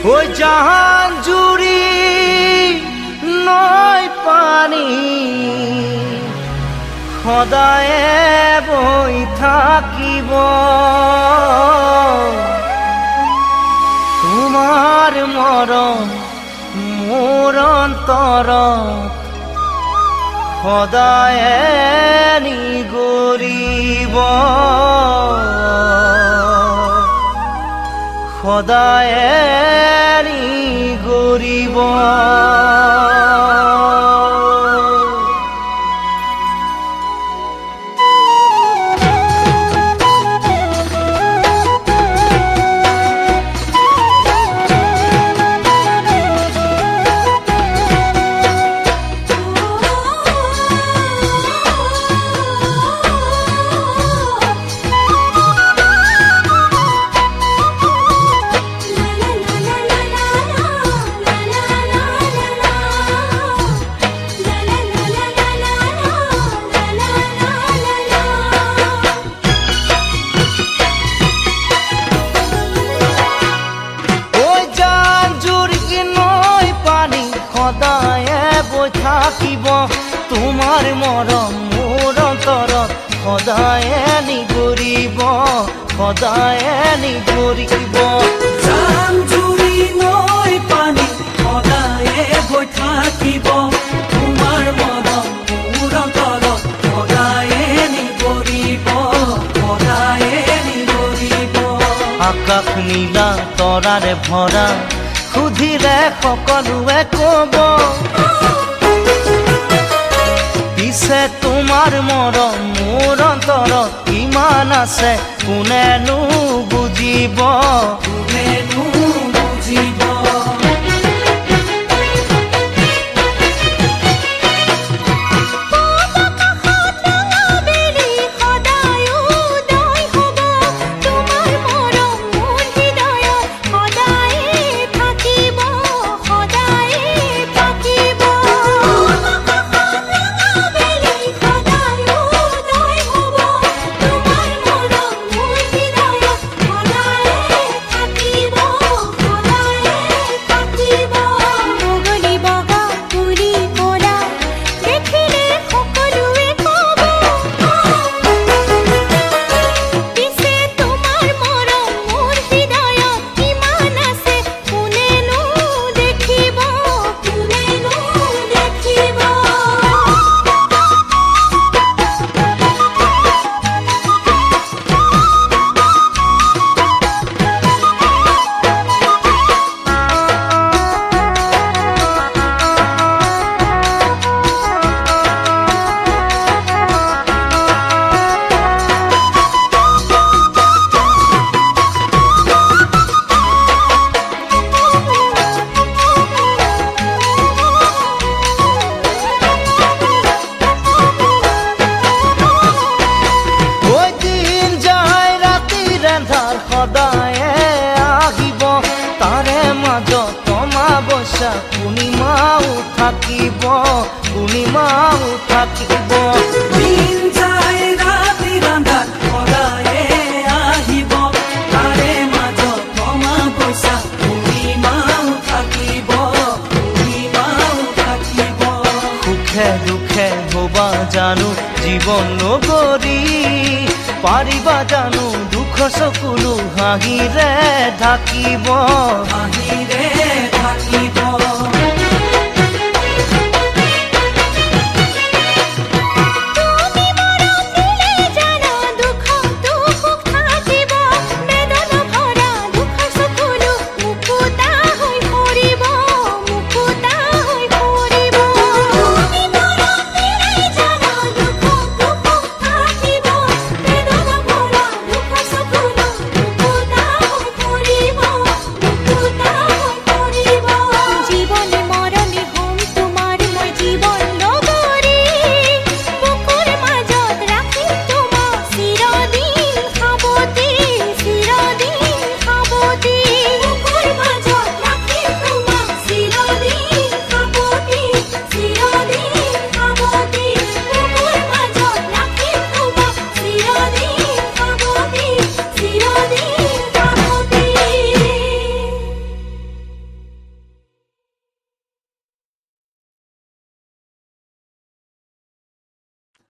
ওই জাহান জুৰি নৈ পানী সদায়ে বৈ থাকিব তোমাৰ মৰম মোৰ অন্তৰত সদায়ে নিগৰিব সদায়ে নিগৰিব থাকিব তোমাৰ মৰম মোৰ অন্তৰত সদায়ে নিগৰিব সদায়ে নিগৰিব জান জুৰি নৈ পানী সদায়ে বৈ থাকিব তোমাৰ মৰম মোৰ অন্তৰত সদায়ে নিগৰিব সদায়ে নিগৰিব আকাশ নীলা তৰাৰে ভৰা সুধিলে সকলোৱে ক'ব পিছে তোমাৰ মৰম মোৰ অন্তৰত কিমান আছে কোনেনো বুজিব কোনেনো বুজিব সদায়ে আহিব তাৰে মাজত অমাৱস্যা পূৰ্ণিমাও থাকিব পূৰ্ণিমাও থাকিব দিন যায় ৰাতি আন্ধাৰ সদায়ে আহিব তাৰে মাজত অমাৱস্যা পূৰ্ণিমাও থাকিব পূৰ্ণিমাও থাকিব সুখে দুখে হবা জানো জীৱন নগৰী পাৰিবা জানো দুখ চকুলো হাঁহিৰে ঢাকিব